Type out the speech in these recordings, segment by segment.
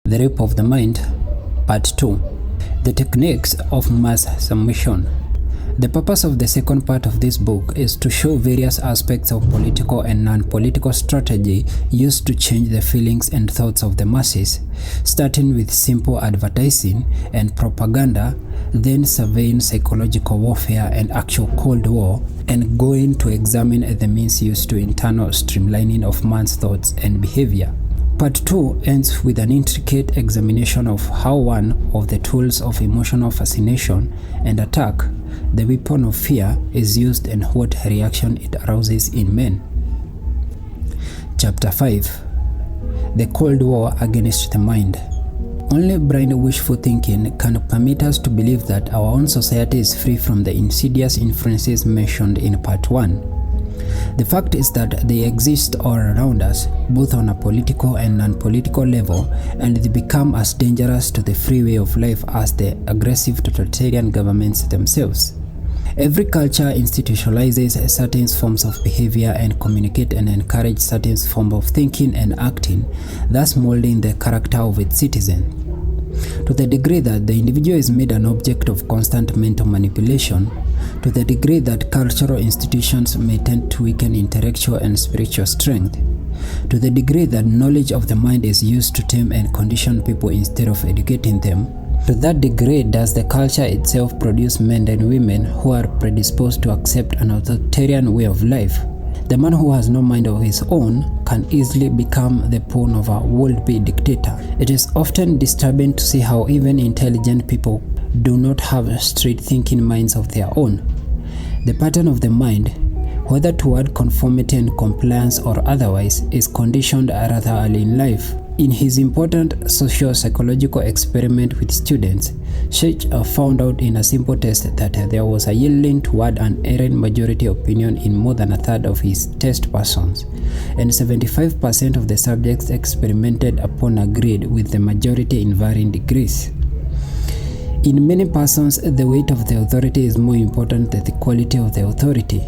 The Rape of the Mind, Part 2. The Techniques of Mass Submission. The purpose of the second part of this book is to show various aspects of political and non-political strategy used to change the feelings and thoughts of the masses, starting with simple advertising and propaganda, then surveying psychological warfare and actual Cold War, and going to examine the means used to internal streamlining of man's thoughts and behavior. Part 2 ends with an intricate examination of how one of the tools of emotional fascination and attack, the weapon of fear, is used and what reaction it arouses in men. Chapter 5. The Cold War Against the Mind. Only blind wishful thinking can permit us to believe that our own society is free from the insidious influences mentioned in Part 1. The fact is that they exist all around us, both on a political and non-political level, and they become as dangerous to the free way of life as the aggressive totalitarian governments themselves. Every culture institutionalizes certain forms of behavior and communicate and encourage certain forms of thinking and acting, thus molding the character of its citizen. To the degree that the individual is made an object of constant mental manipulation, to the degree that cultural institutions may tend to weaken intellectual and spiritual strength, to the degree that knowledge of the mind is used to tame and condition people instead of educating them, to that degree does the culture itself produce men and women who are predisposed to accept an authoritarian way of life. The man who has no mind of his own can easily become the pawn of a would-be dictator. It is often disturbing to see how even intelligent people do not have straight thinking minds of their own. The pattern of the mind, whether toward conformity and compliance or otherwise, is conditioned rather early in life. In his important socio-psychological experiment with students, Sheikh found out in a simple test that there was a yielding toward an erring majority opinion in more than a third of his test persons, and 75% of the subjects experimented upon agreed with the majority in varying degrees. In many persons, the weight of the authority is more important than the quality of the authority.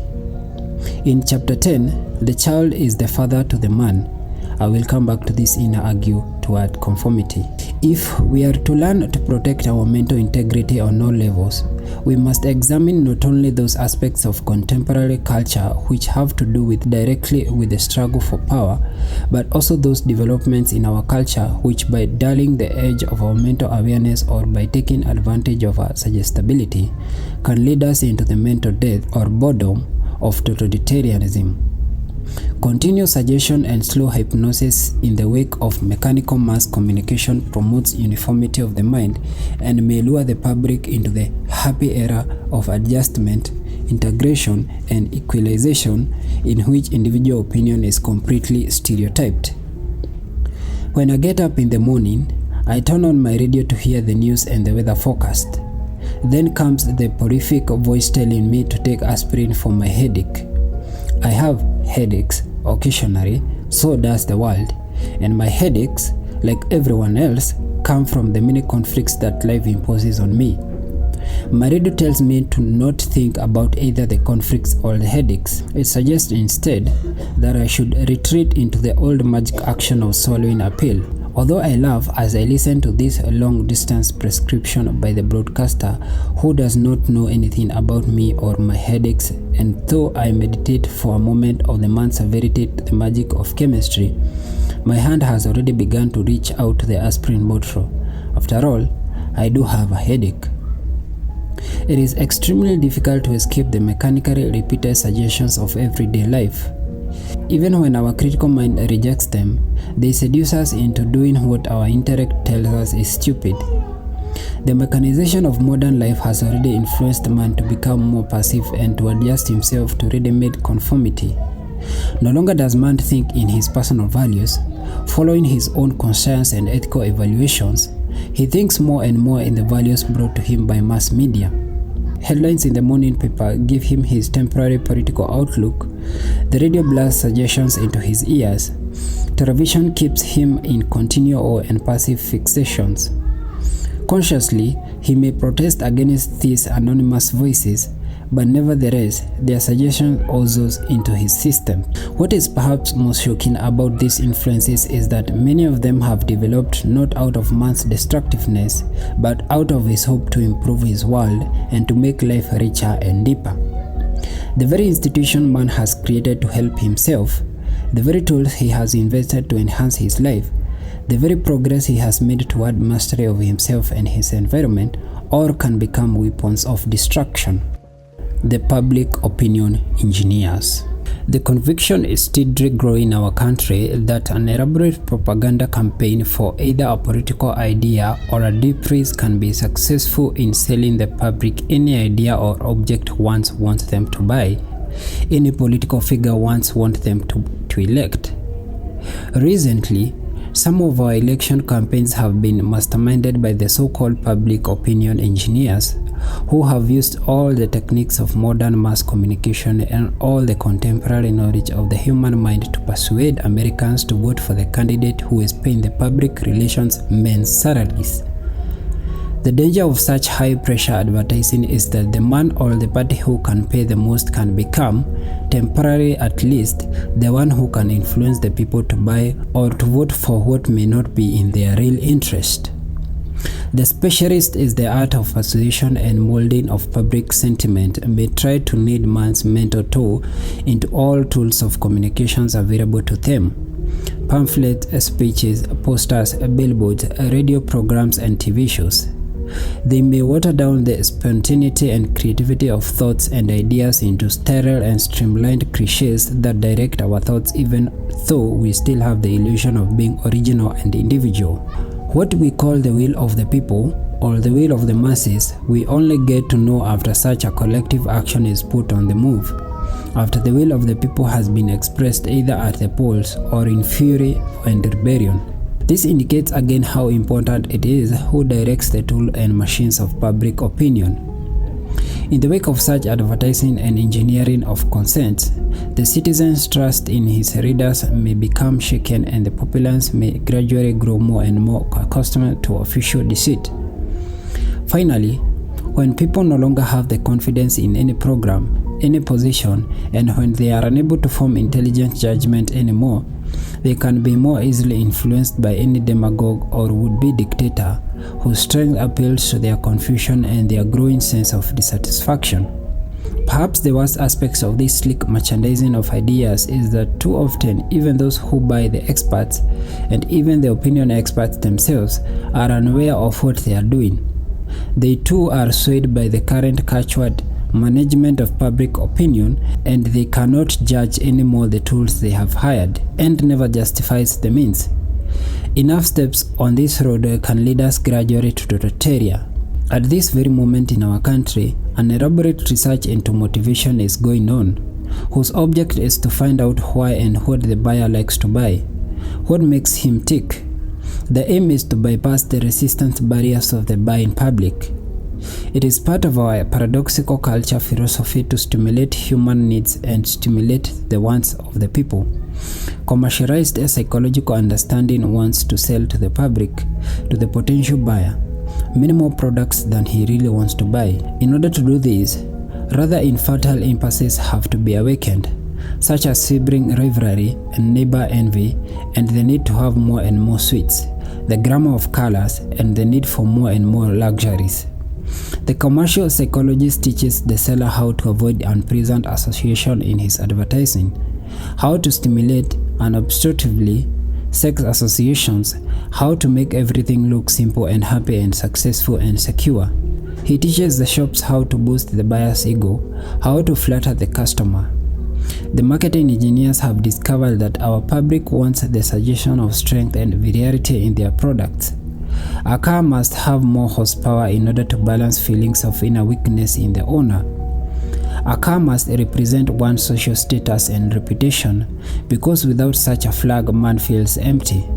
In Chapter 10, the child is the father to the man. I will come back to this in argue toward conformity. If we are to learn to protect our mental integrity on all levels, we must examine not only those aspects of contemporary culture which have to do directly with the struggle for power, but also those developments in our culture which, by dulling the edge of our mental awareness or by taking advantage of our suggestibility, can lead us into the mental death or boredom of totalitarianism. Continuous suggestion and slow hypnosis in the wake of mechanical mass communication promotes uniformity of the mind and may lure the public into the happy era of adjustment, integration, and equalization in which individual opinion is completely stereotyped. When I get up in the morning, I turn on my radio to hear the news and the weather forecast. Then comes the horrific voice telling me to take aspirin for my headache. I have headaches occasionally, so does the world, and my headaches, like everyone else, come from the many conflicts that life imposes on me. My radio tells me to not think about either the conflicts or the headaches. It suggests instead that I should retreat into the old magic action of swallowing a pill. Although I laugh as I listen to this long-distance prescription by the broadcaster who does not know anything about me or my headaches, and though I meditate for a moment on the man's severity to the magic of chemistry, my hand has already begun to reach out to the aspirin bottle. After all, I do have a headache. It is extremely difficult to escape the mechanically repeated suggestions of everyday life. Even when our critical mind rejects them, they seduce us into doing what our intellect tells us is stupid. The mechanization of modern life has already influenced man to become more passive and to adjust himself to ready-made conformity. No longer does man think in his personal values, following his own conscience and ethical evaluations. He thinks more and more in the values brought to him by mass media. Headlines in the morning paper give him his temporary political outlook. The radio blasts suggestions into his ears. Television keeps him in continual and passive fixations. Consciously, he may protest against these anonymous voices, but nevertheless, their suggestion oozes into his system. What is perhaps most shocking about these influences is that many of them have developed not out of man's destructiveness, but out of his hope to improve his world and to make life richer and deeper. The very institution man has created to help himself, the very tools he has invested to enhance his life, the very progress he has made toward mastery of himself and his environment, all can become weapons of destruction. The public opinion engineers. The conviction is steadily growing in our country that an elaborate propaganda campaign for either a political idea or a deep risk can be successful in selling the public any idea or object one wants them to buy, any political figure one wants them to elect. Recently, some of our election campaigns have been masterminded by the so-called public opinion engineers, who have used all the techniques of modern mass communication and all the contemporary knowledge of the human mind to persuade Americans to vote for the candidate who is paying the public relations men's salaries. The danger of such high-pressure advertising is that the man or the party who can pay the most can become, temporarily at least, the one who can influence the people to buy or to vote for what may not be in their real interest. The specialist is the art of persuasion and molding of public sentiment may try to knead man's mental toe into all tools of communications available to them. Pamphlets, speeches, posters, billboards, radio programs, and TV shows. They may water down the spontaneity and creativity of thoughts and ideas into sterile and streamlined cliches that direct our thoughts even though we still have the illusion of being original and individual. What we call the will of the people, or the will of the masses, we only get to know after such a collective action is put on the move, after the will of the people has been expressed either at the polls or in fury and rebellion. This indicates again how important it is who directs the tool and machines of public opinion. In the wake of such advertising and engineering of consent, the citizen's trust in his readers may become shaken and the populace may gradually grow more and more accustomed to official deceit. Finally, when people no longer have the confidence in any program, any position, and when they are unable to form intelligent judgment anymore, they can be more easily influenced by any demagogue or would-be dictator whose strength appeals to their confusion and their growing sense of dissatisfaction. Perhaps the worst aspects of this slick merchandising of ideas is that too often even those who buy the experts, and even the opinion experts themselves, are unaware of what they are doing. They too are swayed by the current catchword management of public opinion, and they cannot judge anymore the tools they have hired, and never justifies the means. Enough steps on this road can lead us gradually to totalitarian. At this very moment in our country, an elaborate research into motivation is going on, whose object is to find out why and what the buyer likes to buy, what makes him tick. The aim is to bypass the resistance barriers of the buying public. It is part of our paradoxical culture philosophy to stimulate human needs and stimulate the wants of the people. Commercialized psychological understanding wants to sell to the public, to the potential buyer, many more products than he really wants to buy. In order to do this, rather infertile impulses have to be awakened, such as sibling rivalry and neighbor envy, and the need to have more and more sweets, the grammar of colors, and the need for more and more luxuries. The commercial psychologist teaches the seller how to avoid unpleasant association in his advertising, how to stimulate unobstructively sex associations, how to make everything look simple and happy and successful and secure. He teaches the shops how to boost the buyer's ego, how to flatter the customer. The marketing engineers have discovered that our public wants the suggestion of strength and virility in their products. A car must have more horsepower in order to balance feelings of inner weakness in the owner. A car must represent one's social status and reputation, because without such a flag, man feels empty.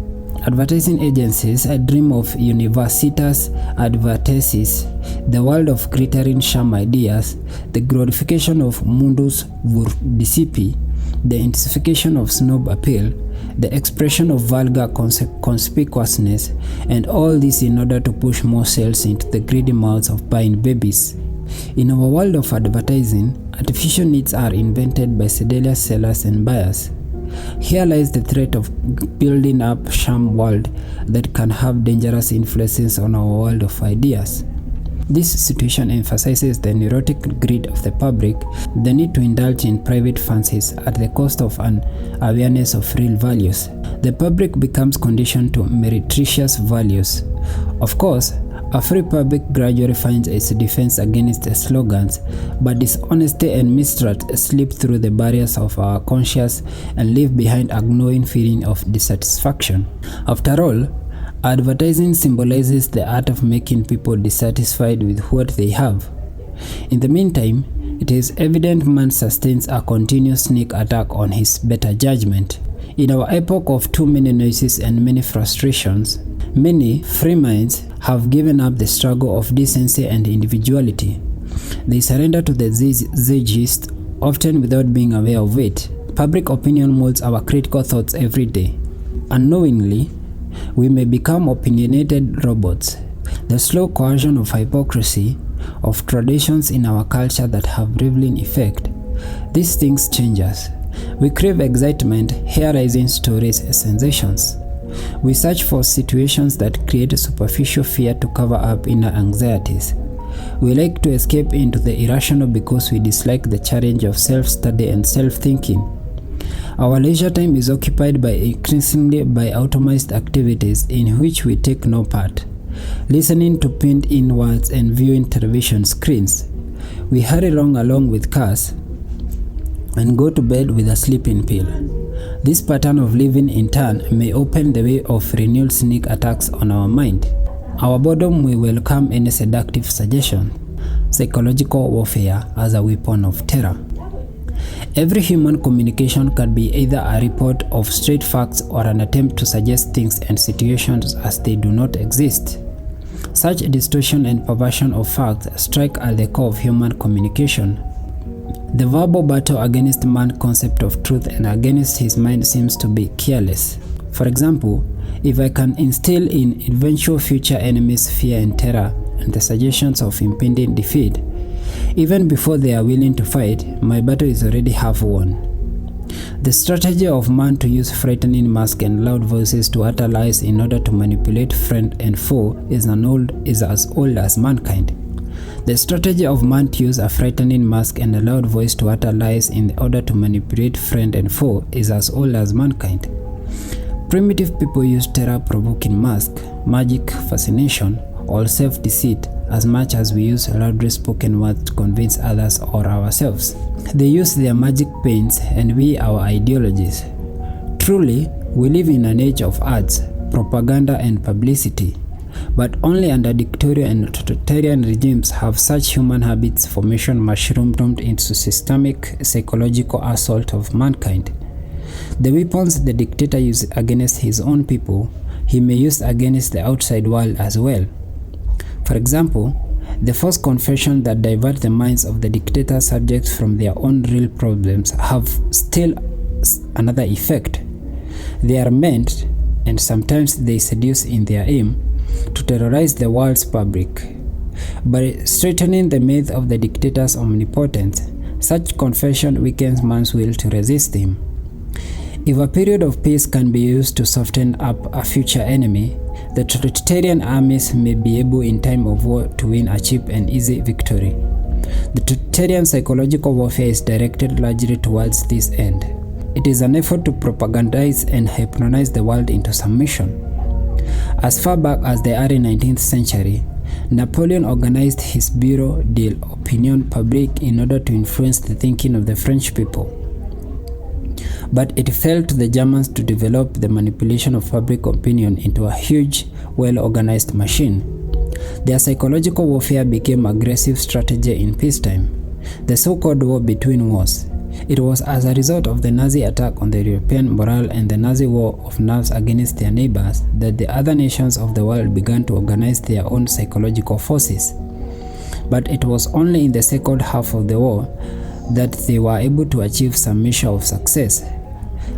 Advertising agencies dream of universitas advertises, the world of glittering sham ideas, the glorification of mundus disipi, the intensification of snob appeal, the expression of vulgar conspicuousness, and all this in order to push more sales into the greedy mouths of buying babies. In our world of advertising, artificial needs are invented by seductive sellers and buyers. Here lies the threat of building up a sham world that can have dangerous influences on our world of ideas. This situation emphasizes the neurotic greed of the public, the need to indulge in private fancies at the cost of an awareness of real values. The public becomes conditioned to meretricious values. Of course, a free public gradually finds its defense against the slogans, but dishonesty and mistrust slip through the barriers of our conscience and leave behind a gnawing feeling of dissatisfaction. After all, advertising symbolizes the art of making people dissatisfied with what they have. In the meantime, it is evident man sustains a continuous sneak attack on his better judgment. In our epoch of too many noises and many frustrations, many free minds have given up the struggle of decency and individuality. They surrender to the zeitgeist, often without being aware of it. Public opinion molds our critical thoughts every day. Unknowingly, we may become opinionated robots. The slow coercion of hypocrisy, of traditions in our culture that have rippling effect. These things change us. We crave excitement, hair-raising stories, and sensations. We search for situations that create a superficial fear to cover up inner anxieties. We like to escape into the irrational because we dislike the challenge of self-study and self-thinking. Our leisure time is occupied increasingly by automized activities in which we take no part. Listening to pinned-in words and viewing television screens. We hurry along with cars and go to bed with a sleeping pill. This pattern of living in turn may open the way of renewed sneak attacks on our mind. Our boredom will welcome any seductive suggestion. Psychological warfare as a weapon of terror. Every human communication can be either a report of straight facts or an attempt to suggest things and situations as they do not exist. Such distortion and perversion of facts strike at the core of human communication. The verbal battle against man's concept of truth and against his mind seems to be careless. For example, if I can instill in eventual future enemies fear and terror and the suggestions of impending defeat, even before they are willing to fight, my battle is already half won. The strategy of man to use frightening masks and loud voices to utter lies in order to manipulate friend and foe is as old as mankind. The strategy of man to use a frightening mask and a loud voice to utter lies in order to manipulate friend and foe is as old as mankind. Primitive people used terror-provoking masks, magic, fascination, or self-deceit as much as we use loudly spoken words to convince others or ourselves. They use their magic paints and we our ideologies. Truly, we live in an age of ads, propaganda and publicity. But only under dictatorial and totalitarian regimes have such human habits formation mushroomed into systemic psychological assault of mankind. The weapons the dictator uses against his own people, he may use against the outside world as well. For example, the false confession that divert the minds of the dictator subjects from their own real problems have still another effect. They are meant, and sometimes they seduce in their aim, to terrorize the world's public. By straightening the myth of the dictator's omnipotence, such confession weakens man's will to resist him. If a period of peace can be used to soften up a future enemy, the totalitarian armies may be able in time of war to win a cheap and easy victory. The totalitarian psychological warfare is directed largely towards this end. It is an effort to propagandize and hypnotize the world into submission. As far back as the early 19th century, Napoleon organized his Bureau de l'Opinion Publique in order to influence the thinking of the French people. But it fell to the Germans to develop the manipulation of public opinion into a huge, well-organized machine. Their psychological warfare became aggressive strategy in peacetime, the so-called war between wars. It was as a result of the Nazi attack on the European morale and the Nazi war of nerves against their neighbors that the other nations of the world began to organize their own psychological forces. But it was only in the second half of the war that they were able to achieve some measure of success.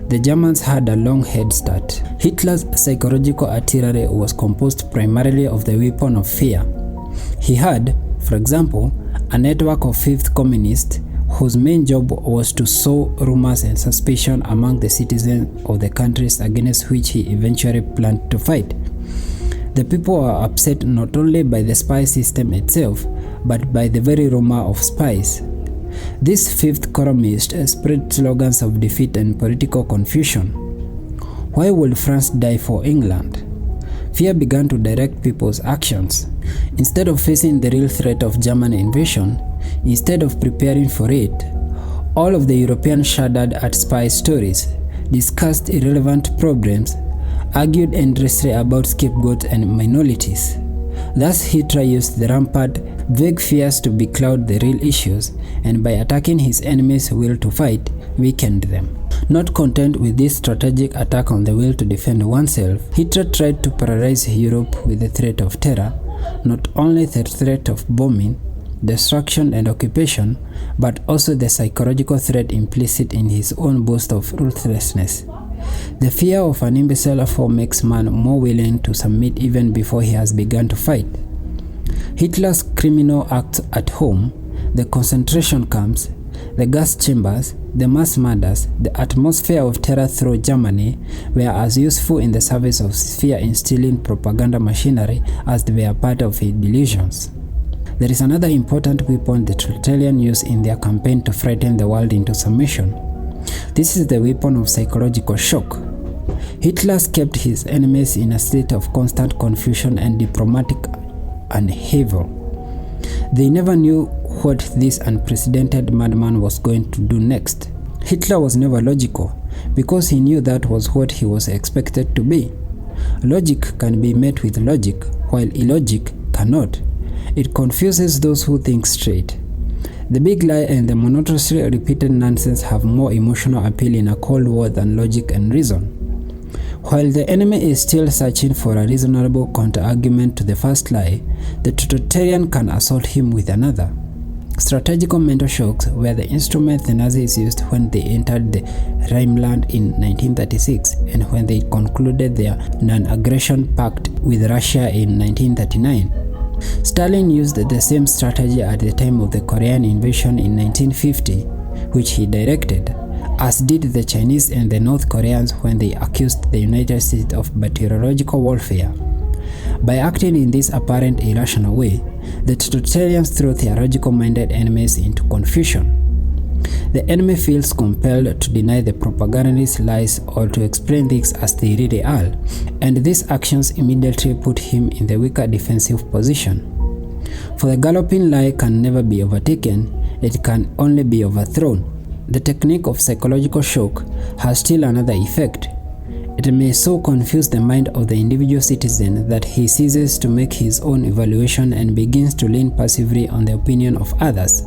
The Germans had a long head start. Hitler's psychological artillery was composed primarily of the weapon of fear. He had, for example, a network of fifth communists whose main job was to sow rumors and suspicion among the citizens of the countries against which he eventually planned to fight. The people were upset not only by the spy system itself, but by the very rumor of spies. These fifth columnists spread slogans of defeat and political confusion. Why would France die for England? Fear began to direct people's actions. Instead of facing the real threat of German invasion, instead of preparing for it, all of the Europeans shuddered at spy stories, discussed irrelevant problems, argued endlessly about scapegoats and minorities. Thus Hitler used the rampant, vague fears to becloud the real issues, and by attacking his enemies' will to fight, weakened them. Not content with this strategic attack on the will to defend oneself, Hitler tried to paralyze Europe with the threat of terror, not only the threat of bombing, destruction and occupation, but also the psychological threat implicit in his own boast of ruthlessness. The fear of an imbecile foe makes man more willing to submit even before he has begun to fight. Hitler's criminal acts at home, the concentration camps, the gas chambers, the mass murders, the atmosphere of terror through Germany were as useful in the service of fear-instilling propaganda machinery as they were part of his delusions. There is another important weapon the totalitarians use in their campaign to frighten the world into submission. This is the weapon of psychological shock. Hitler kept his enemies in a state of constant confusion and diplomatic upheaval. They never knew what this unprecedented madman was going to do next. Hitler was never logical, because he knew that was what he was expected to be. Logic can be met with logic, while illogic cannot. It confuses those who think straight. The big lie and the monotonously repeated nonsense have more emotional appeal in a cold war than logic and reason. While the enemy is still searching for a reasonable counter-argument to the first lie, the totalitarian can assault him with another. Strategical mental shocks were the instrument the Nazis used when they entered the Rhineland in 1936 and when they concluded their non-aggression pact with Russia in 1939. Stalin used the same strategy at the time of the Korean invasion in 1950, which he directed, as did the Chinese and the North Koreans when they accused the United States of bacteriological warfare. By acting in this apparent irrational way, the totalitarians throw theological-minded enemies into confusion. The enemy feels compelled to deny the propagandist's lies or to explain things as they really are, and these actions immediately put him in the weaker defensive position. For the galloping lie can never be overtaken, it can only be overthrown. The technique of psychological shock has still another effect. It may so confuse the mind of the individual citizen that he ceases to make his own evaluation and begins to lean passively on the opinion of others.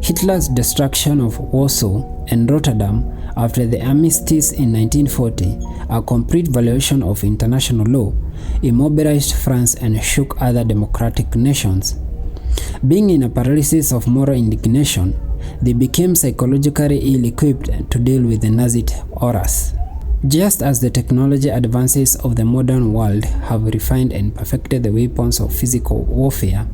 Hitler's destruction of Warsaw and Rotterdam after the armistice in 1940, a complete violation of international law, immobilized France and shook other democratic nations. Being in a paralysis of moral indignation, they became psychologically ill-equipped to deal with the Nazi horrors. Just as the technology advances of the modern world have refined and perfected the weapons of physical warfare,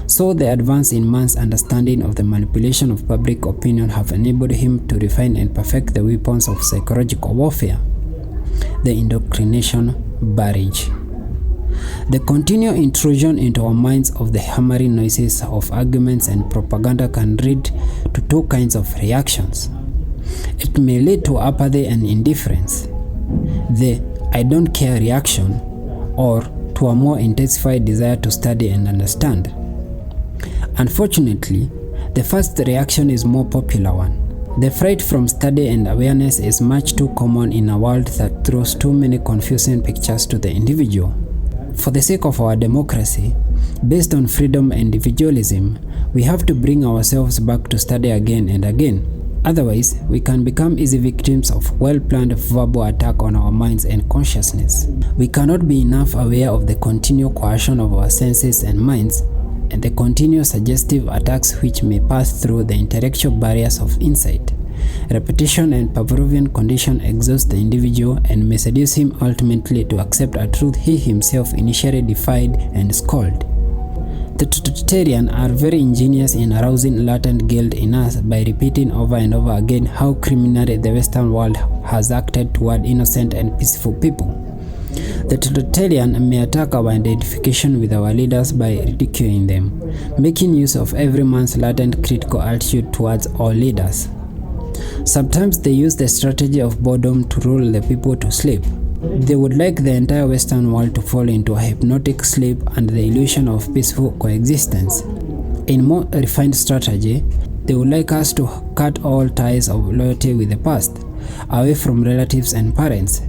so the advance in man's understanding of the manipulation of public opinion have enabled him to refine and perfect the weapons of psychological warfare. The indoctrination barrage. The continual intrusion into our minds of the hammering noises of arguments and propaganda can lead to two kinds of reactions. It may lead to apathy and indifference, the "I don't care" reaction, or to a more intensified desire to study and understand. Unfortunately, the first reaction is more popular one. The fright from study and awareness is much too common in a world that throws too many confusing pictures to the individual. For the sake of our democracy, based on freedom and individualism, we have to bring ourselves back to study again and again. Otherwise, we can become easy victims of well-planned verbal attack on our minds and consciousness. We cannot be enough aware of the continual coercion of our senses and minds, and the continual suggestive attacks which may pass through the intellectual barriers of insight. Repetition and Pavlovian condition exhaust the individual and may seduce him ultimately to accept a truth he himself initially defied and scolded. The totalitarian are very ingenious in arousing latent guilt in us by repeating over and over again how criminally the Western world has acted toward innocent and peaceful people. The totalitarian may attack our identification with our leaders by ridiculing them, making use of every man's latent critical attitude towards all leaders. Sometimes they use the strategy of boredom to lull the people to sleep. They would like the entire Western world to fall into a hypnotic sleep and the illusion of peaceful coexistence. In more refined strategy, they would like us to cut all ties of loyalty with the past, away from relatives and parents.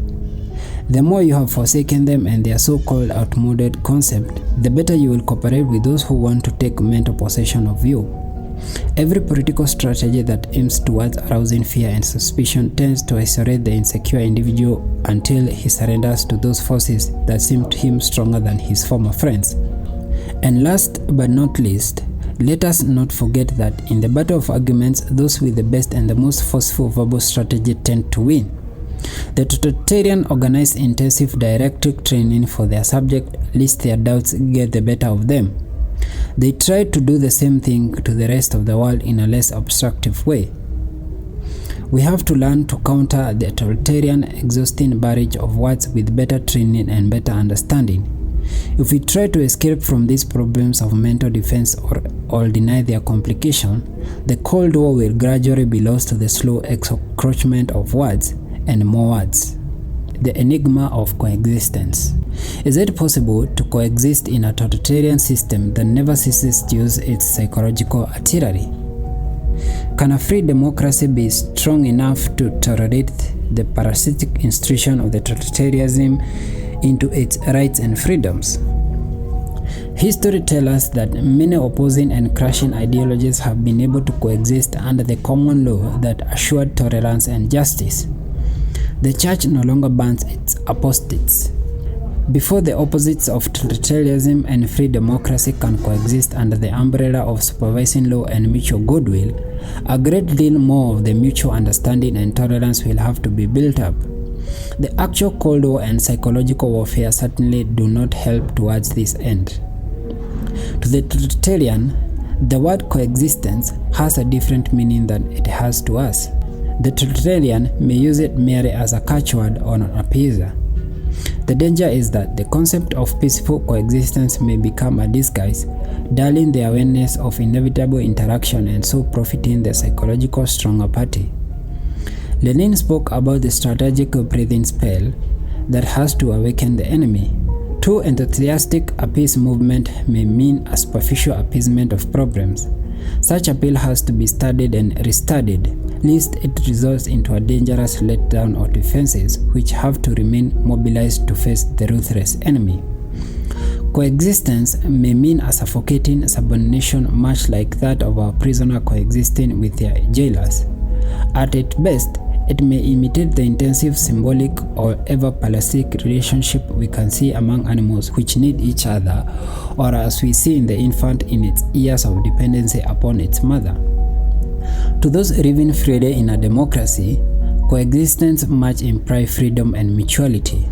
The more you have forsaken them and their so-called outmoded concept, the better you will cooperate with those who want to take mental possession of you. Every political strategy that aims towards arousing fear and suspicion tends to isolate the insecure individual until he surrenders to those forces that seem to him stronger than his former friends. And last but not least, let us not forget that in the battle of arguments, those with the best and the most forceful verbal strategy tend to win. The totalitarian organize intensive didactic training for their subject, lest their doubts get the better of them. They try to do the same thing to the rest of the world in a less obstructive way. We have to learn to counter the totalitarian exhausting barrage of words with better training and better understanding. If we try to escape from these problems of mental defense or deny their complication, the Cold War will gradually be lost to the slow encroachment of words and more words. The enigma of coexistence. Is it possible to coexist in a totalitarian system that never ceases to use its psychological artillery? Can a free democracy be strong enough to tolerate the parasitic intrusion of the totalitarianism into its rights and freedoms? History tells us that many opposing and clashing ideologies have been able to coexist under the common law that assured tolerance and justice. The church no longer bans its apostates. Before the opposites of totalitarianism and free democracy can coexist under the umbrella of supervising law and mutual goodwill, a great deal more of the mutual understanding and tolerance will have to be built up. The actual Cold War and psychological warfare certainly do not help towards this end. To the totalitarian, the word coexistence has a different meaning than it has to us. The totalitarian may use it merely as a catchword or an appeaser. The danger is that the concept of peaceful coexistence may become a disguise, dulling the awareness of inevitable interaction and so profiting the psychological stronger party. Lenin spoke about the strategic breathing spell that has to awaken the enemy. Too enthusiastic a peace movement may mean a superficial appeasement of problems. Such appeal has to be studied and restudied, lest it results into a dangerous letdown of defenses which have to remain mobilized to face the ruthless enemy. Coexistence may mean a suffocating subordination much like that of our prisoner coexisting with their jailers. At its best, it may imitate the intensive symbolic or ever-parasitic relationship we can see among animals which need each other, or as we see in the infant in its years of dependency upon its mother. To those living freely in a democracy, coexistence much implies freedom and mutuality.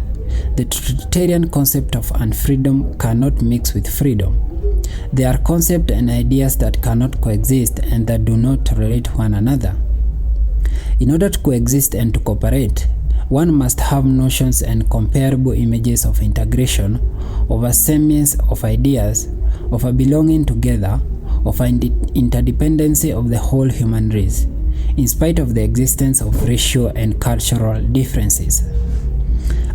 The totalitarian concept of unfreedom cannot mix with freedom. There are concepts and ideas that cannot coexist and that do not tolerate one another. In order to coexist and to cooperate, one must have notions and comparable images of integration, of a sameness of ideas, of a belonging together, of an interdependency of the whole human race, in spite of the existence of racial and cultural differences.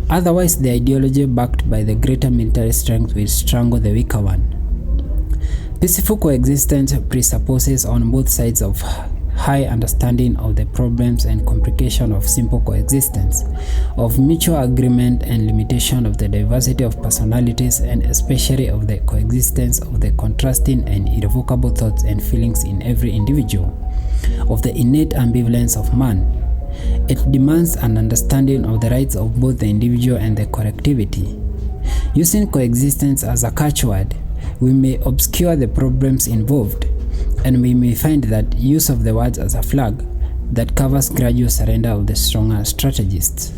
Otherwise, the ideology backed by the greater military strength will strangle the weaker one. Peaceful coexistence presupposes on both sides of high understanding of the problems and complications of simple coexistence, of mutual agreement and limitation of the diversity of personalities, and especially of the coexistence of the contrasting and irrevocable thoughts and feelings in every individual, of the innate ambivalence of man. It demands an understanding of the rights of both the individual and the collectivity. Using coexistence as a catchword, we may obscure the problems involved, and we may find that use of the words as a flag that covers gradual surrender of the stronger strategists.